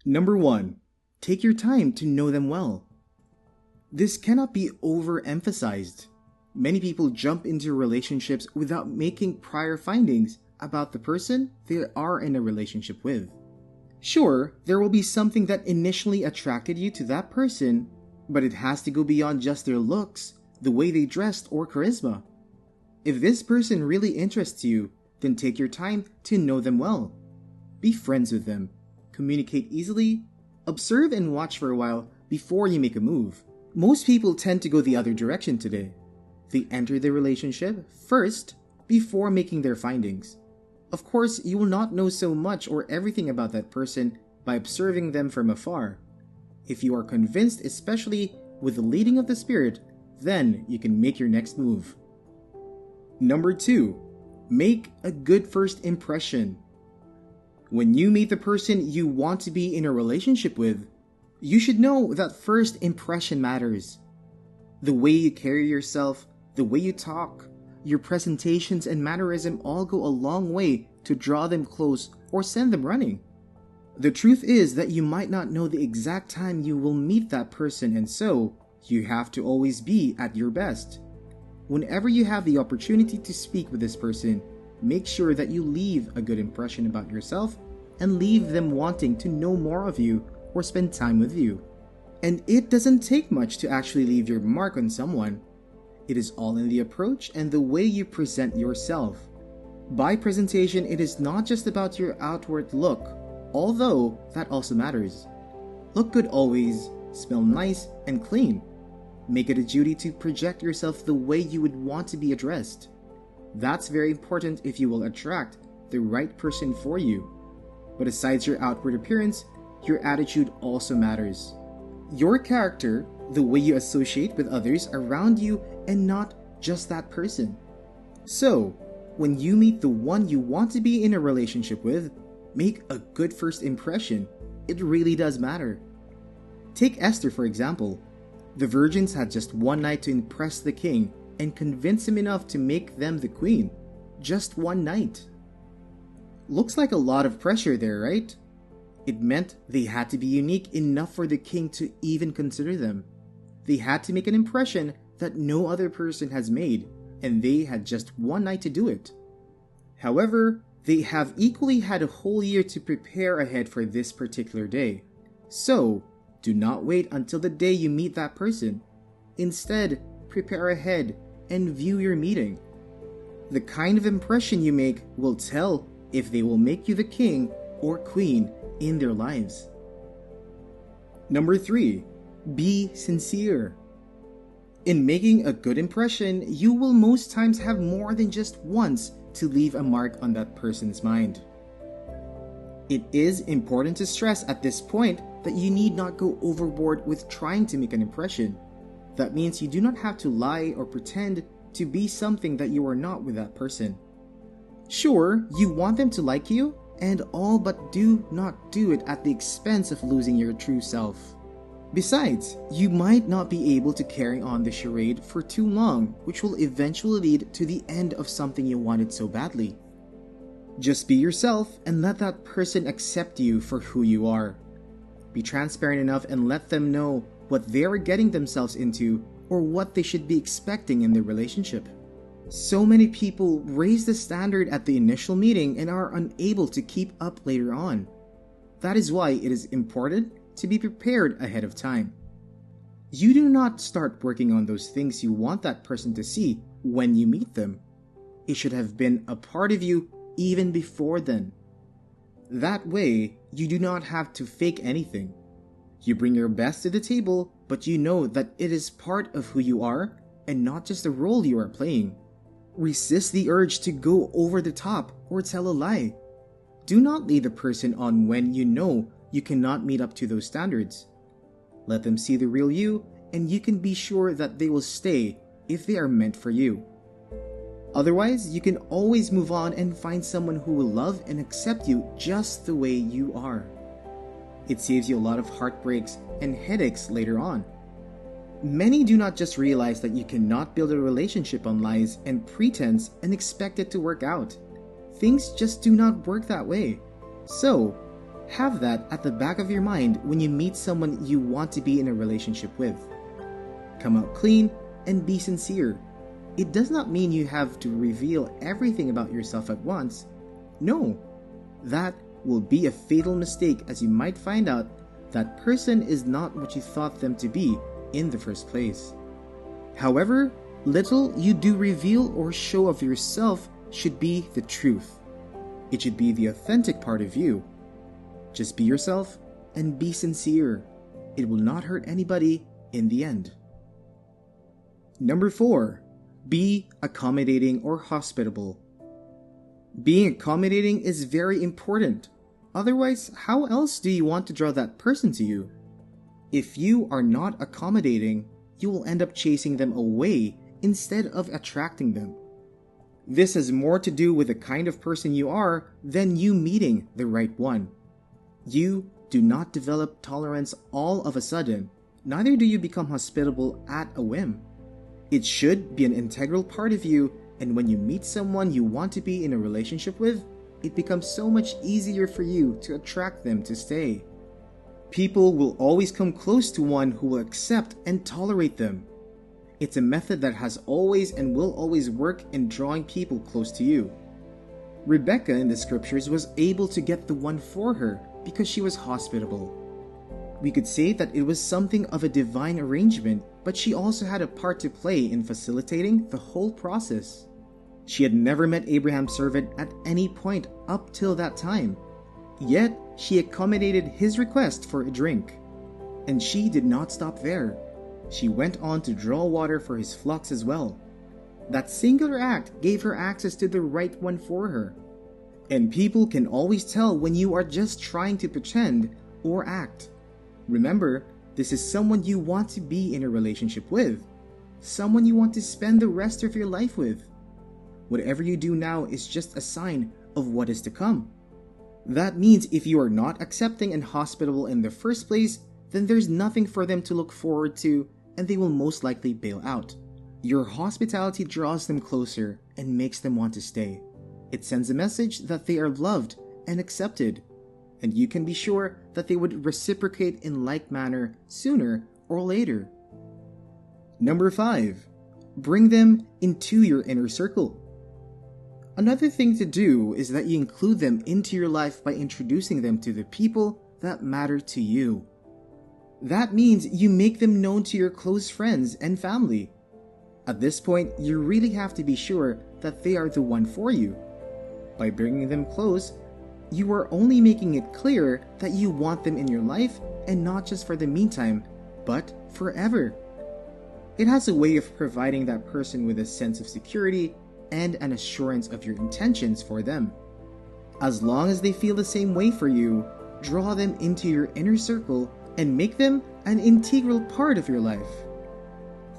Number 1. Take your time to know them well. This cannot be overemphasized. Many people jump into relationships without making prior findings about the person they are in a relationship with. Sure, there will be something that initially attracted you to that person, but it has to go beyond just their looks, the way they dressed, or charisma. If this person really interests you, then take your time to know them well. Be friends with them, communicate easily, observe and watch for a while before you make a move. Most people tend to go the other direction today. They enter the relationship first before making their findings. Of course, you will not know so much or everything about that person by observing them from afar. If you are convinced, especially with the leading of the Spirit, then you can make your next move. Number 2. Make a good first impression. When you meet the person you want to be in a relationship with, you should know that first impression matters. The way you carry yourself, the way you talk, your presentations and mannerism all go a long way to draw them close or send them running. The truth is that you might not know the exact time you will meet that person, and so you have to always be at your best. Whenever you have the opportunity to speak with this person, make sure that you leave a good impression about yourself and leave them wanting to know more of you or spend time with you. And it doesn't take much to actually leave your mark on someone. It is all in the approach and the way you present yourself. By presentation, it is not just about your outward look, although that also matters. Look good always, smell nice and clean. Make it a duty to project yourself the way you would want to be addressed. That's very important if you will attract the right person for you. But aside your outward appearance, your attitude also matters. Your character, the way you associate with others around you, and not just that person. So, when you meet the one you want to be in a relationship with, make a good first impression. It really does matter. Take Esther, for example. The virgins had just one night to impress the king and convince him enough to make them the queen. Just one night. Looks like a lot of pressure there, right? It meant they had to be unique enough for the king to even consider them. They had to make an impression that no other person has made, and they had just one night to do it. However, they have equally had a whole year to prepare ahead for this particular day. So, do not wait until the day you meet that person. Instead, prepare ahead and view your meeting. The kind of impression you make will tell if they will make you the king or queen in their lives. Number 3. Be sincere. In making a good impression, you will most times have more than just once to leave a mark on that person's mind. It is important to stress at this point that you need not go overboard with trying to make an impression. That means you do not have to lie or pretend to be something that you are not with that person. Sure, you want them to like you and all, but do not do it at the expense of losing your true self. Besides, you might not be able to carry on the charade for too long, which will eventually lead to the end of something you wanted so badly. Just be yourself and let that person accept you for who you are. Be transparent enough and let them know what they are getting themselves into or what they should be expecting in their relationship. So many people raise the standard at the initial meeting and are unable to keep up later on. That is why it is important to be prepared ahead of time. You do not start working on those things you want that person to see when you meet them. It should have been a part of you even before then. That way, you do not have to fake anything. You bring your best to the table, but you know that it is part of who you are and not just a role you are playing. Resist the urge to go over the top or tell a lie. Do not lead the person on when you know you cannot meet up to those standards. Let them see the real you, and you can be sure that they will stay if they are meant for you. Otherwise, you can always move on and find someone who will love and accept you just the way you are. It saves you a lot of heartbreaks and headaches later on. Many do not just realize that you cannot build a relationship on lies and pretense and expect it to work out. Things just do not work that way. So, Have that at the back of your mind when you meet someone you want to be in a relationship with. Come out clean and be sincere. It does not mean you have to reveal everything about yourself at once. No, that will be a fatal mistake, as you might find out that person is not what you thought them to be in the first place. However little you do reveal or show of yourself should be the truth. It should be the authentic part of you. Just be yourself and be sincere. It will not hurt anybody in the end. Number 4, be accommodating or hospitable. Being accommodating is very important. Otherwise, how else do you want to draw that person to you? If you are not accommodating, you will end up chasing them away instead of attracting them. This has more to do with the kind of person you are than you meeting the right one. You do not develop tolerance all of a sudden, neither do you become hospitable at a whim. It should be an integral part of you, and when you meet someone you want to be in a relationship with, it becomes so much easier for you to attract them to stay. People will always come close to one who will accept and tolerate them. It's a method that has always and will always work in drawing people close to you. Rebecca in the scriptures was able to get the one for her because she was hospitable. We could say that it was something of a divine arrangement, but she also had a part to play in facilitating the whole process. She had never met Abraham's servant at any point up till that time, yet she accommodated his request for a drink. And she did not stop there. She went on to draw water for his flocks as well. That singular act gave her access to the right one for her. And people can always tell when you are just trying to pretend or act. Remember, this is someone you want to be in a relationship with, someone you want to spend the rest of your life with. Whatever you do now is just a sign of what is to come. That means if you are not accepting and hospitable in the first place, then there's nothing for them to look forward to, and they will most likely bail out. Your hospitality draws them closer and makes them want to stay. It sends a message that they are loved and accepted, and you can be sure that they would reciprocate in like manner sooner or later. Number 5, bring them into your inner circle. Another thing to do is that you include them into your life by introducing them to the people that matter to you. That means you make them known to your close friends and family. At this point, you really have to be sure that they are the one for you. By bringing them close, you are only making it clear that you want them in your life, and not just for the meantime, but forever. It has a way of providing that person with a sense of security and an assurance of your intentions for them. As long as they feel the same way for you, draw them into your inner circle and make them an integral part of your life.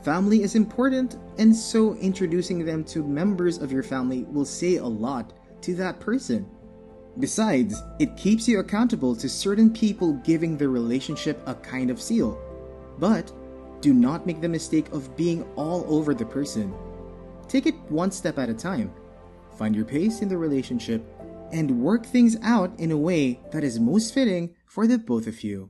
Family is important, and so introducing them to members of your family will say a lot to that person. Besides, it keeps you accountable to certain people, giving the relationship a kind of seal. But do not make the mistake of being all over the person. Take it one step at a time. Find your pace in the relationship and work things out in a way that is most fitting for the both of you.